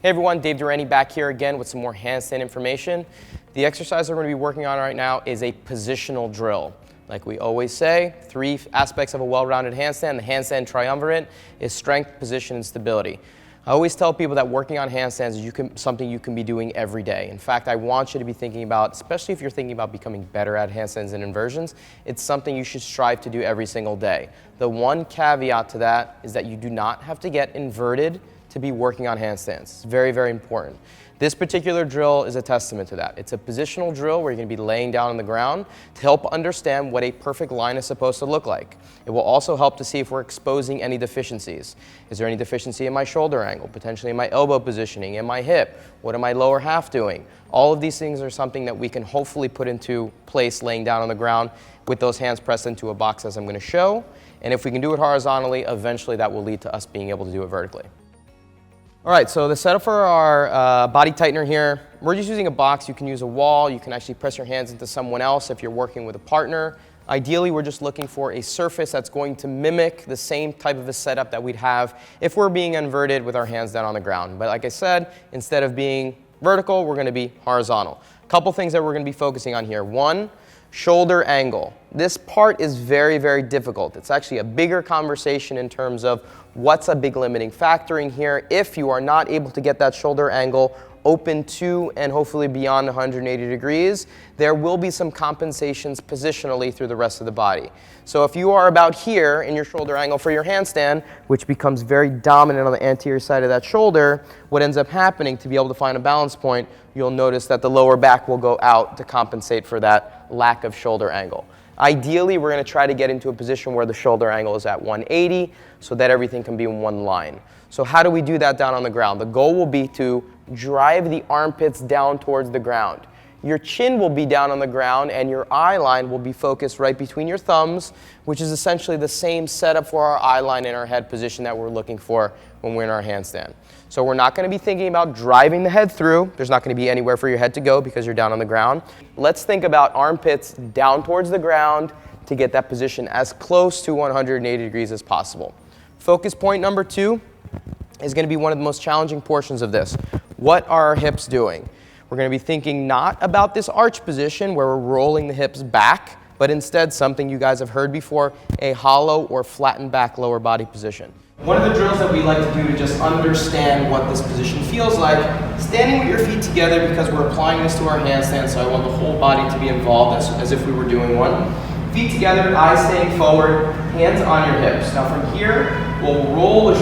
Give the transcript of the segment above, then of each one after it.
Hey everyone, Dave Durante back here again with some more handstand information. The exercise we're going to be working on right now is a positional drill. Like we always say, 3 aspects of a well-rounded handstand. The handstand triumvirate is strength, position, and stability. I always tell people that working on handstands is something you can be doing every day. In fact, I want you to be thinking about, especially if you're thinking about becoming better at handstands and inversions, it's something you should strive to do every single day. The one caveat to that is that you do not have to get inverted to be working on handstands. It's very, very important. This particular drill is a testament to that. It's a positional drill where you're going to be laying down on the ground to help understand what a perfect line is supposed to look like. It will also help to see if we're exposing any deficiencies. Is there any deficiency in my shoulder angle, potentially in my elbow positioning, in my hip? What am my lower half doing? All of these things are something that we can hopefully put into place laying down on the ground with those hands pressed into a box as I'm going to show. And if we can do it horizontally, eventually that will lead to us being able to do it vertically. All right, so the setup for our body tightener here, we're just using a box. You can use a wall. You can actually press your hands into someone else if you're working with a partner. Ideally, we're just looking for a surface that's going to mimic the same type of a setup that we'd have if we're being inverted with our hands down on the ground. But like I said, instead of being vertical, we're going to be horizontal. A couple things that we're going to be focusing on here. One, shoulder angle. This part is very, very difficult. It's actually a bigger conversation in terms of what's a big limiting factor in here. If you are not able to get that shoulder angle open to and hopefully beyond 180 degrees, there will be some compensations positionally through the rest of the body. So if you are about here in your shoulder angle for your handstand, which becomes very dominant on the anterior side of that shoulder, what ends up happening to be able to find a balance point, you'll notice that the lower back will go out to compensate for that lack of shoulder angle. Ideally, we're going to try to get into a position where the shoulder angle is at 180 so that everything can be in one line. So how do we do that down on the ground? The goal will be to drive the armpits down towards the ground. Your chin will be down on the ground and your eye line will be focused right between your thumbs, which is essentially the same setup for our eye line in our head position that we're looking for when we're in our handstand. So we're not going to be thinking about driving the head through. There's not going to be anywhere for your head to go because you're down on the ground. Let's think about armpits down towards the ground to get that position as close to 180 degrees as possible. Focus point number 2 is going to be one of the most challenging portions of this. What are our hips doing? We're going to be thinking not about this arch position where we're rolling the hips back, but instead something you guys have heard before, a hollow or flattened back lower body position. One of the drills that we like to do to just understand what this position feels like, standing with your feet together because we're applying this to our handstand, so I want the whole body to be involved as if we were doing one. Feet together, eyes staying forward, hands on your hips. Now from here, we'll roll the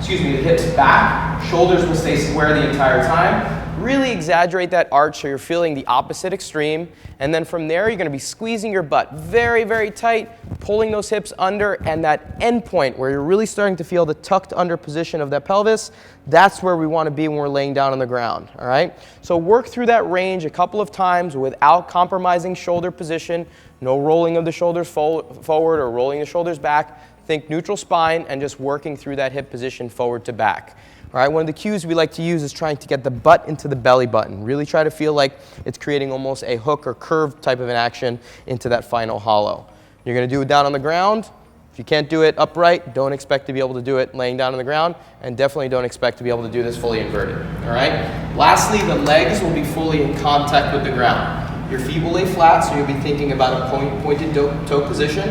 hips back, shoulders will stay square the entire time. Really exaggerate that arch so you're feeling the opposite extreme. And then from there, you're going to be squeezing your butt very, very tight, pulling those hips under, and that end point where you're really starting to feel the tucked under position of that pelvis, that's where we want to be when we're laying down on the ground, all right? So work through that range a couple of times without compromising shoulder position, no rolling of the shoulders forward or rolling the shoulders back. Think neutral spine and just working through that hip position forward to back. All right, one of the cues we like to use is trying to get the butt into the belly button. Really try to feel like it's creating almost a hook or curved type of an action into that final hollow. You're going to do it down on the ground. If you can't do it upright, don't expect to be able to do it laying down on the ground, and definitely don't expect to be able to do this fully inverted. All right? Lastly, the legs will be fully in contact with the ground. Your feet will lay flat, so you'll be thinking about a pointed toe position,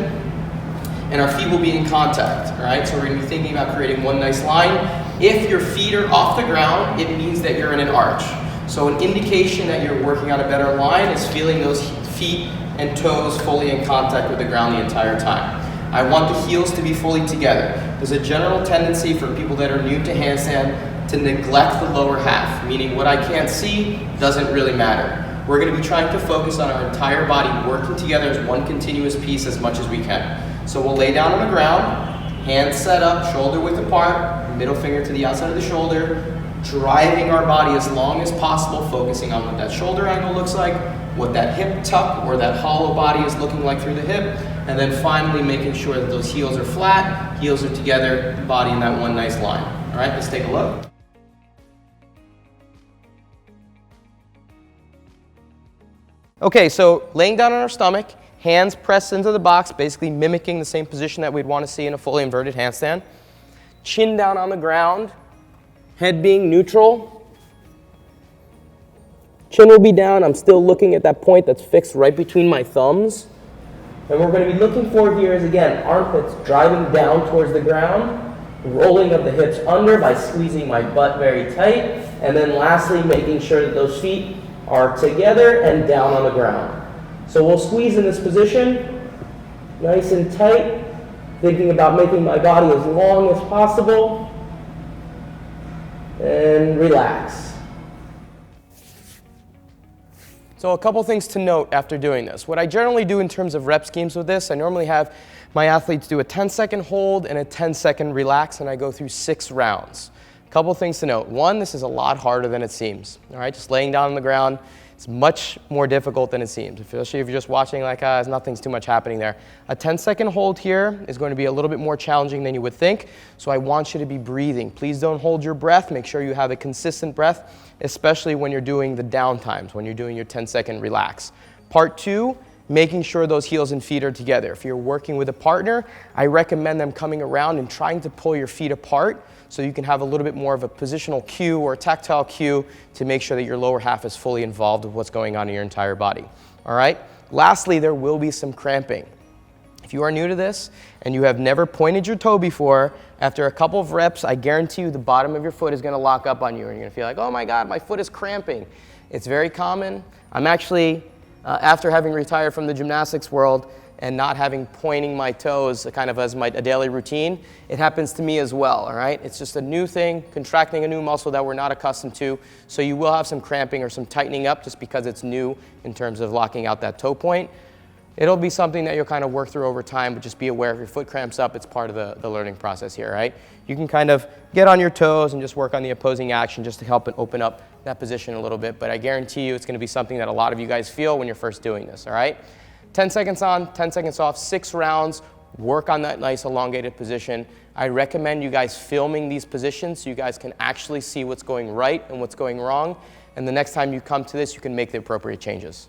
and our feet will be in contact. All right? So we're going to be thinking about creating one nice line. If your feet are off the ground, it means that you're in an arch. So an indication that you're working on a better line is feeling those feet and toes fully in contact with the ground the entire time. I want the heels to be fully together. There's a general tendency for people that are new to handstand to neglect the lower half, meaning what I can't see doesn't really matter. We're going to be trying to focus on our entire body working together as one continuous piece as much as we can. So we'll lay down on the ground, hands set up, shoulder width apart, middle finger to the outside of the shoulder, driving our body as long as possible, focusing on what that shoulder angle looks like, what that hip tuck or that hollow body is looking like through the hip, and then finally making sure that those heels are flat, heels are together, body in that one nice line. All right, let's take a look. Okay, so laying down on our stomach, hands pressed into the box, basically mimicking the same position that we'd want to see in a fully inverted handstand. Chin down on the ground, Head being neutral. Chin will be down. I'm still looking at that point that's fixed right between my thumbs. And what we're going to be looking for here is, again, armpits driving down towards the ground, rolling of the hips under by squeezing my butt very tight, and then lastly, making sure that those feet are together and down on the ground. So we'll squeeze in this position, nice and tight, thinking about making my body as long as possible, and relax. So a couple things to note after doing this. What I generally do in terms of rep schemes with this, I normally have my athletes do a 10-second hold and a 10-second relax, and I go through 6 rounds. A couple things to note. One, this is a lot harder than it seems. All right, just laying down on the ground, it's much more difficult than it seems, especially if you're just watching like, nothing's too much happening there. A 10-second hold here is going to be a little bit more challenging than you would think, so I want you to be breathing. Please don't hold your breath. Make sure you have a consistent breath, especially when you're doing the down times, when you're doing your 10-second relax. Part 2, making sure those heels and feet are together. If you're working with a partner, I recommend them coming around and trying to pull your feet apart so you can have a little bit more of a positional cue or a tactile cue to make sure that your lower half is fully involved with what's going on in your entire body. All right? Lastly, there will be some cramping. If you are new to this and you have never pointed your toe before, after a couple of reps, I guarantee you the bottom of your foot is going to lock up on you and you're going to feel like, oh my God, my foot is cramping. It's very common. I'm actually, after having retired from the gymnastics world and not having pointing my toes kind of as a daily routine, it happens to me as well, all right? It's just a new thing, contracting a new muscle that we're not accustomed to, so you will have some cramping or some tightening up just because it's new in terms of locking out that toe point. It'll be something that you'll kind of work through over time, but just be aware if your foot cramps up, it's part of the learning process here, right? You can kind of get on your toes and just work on the opposing action just to help it open up that position a little bit, but I guarantee you it's going to be something that a lot of you guys feel when you're first doing this, all right? 10 seconds on, 10 seconds off, 6 rounds, work on that nice elongated position. I recommend you guys filming these positions so you guys can actually see what's going right and what's going wrong, and the next time you come to this, you can make the appropriate changes.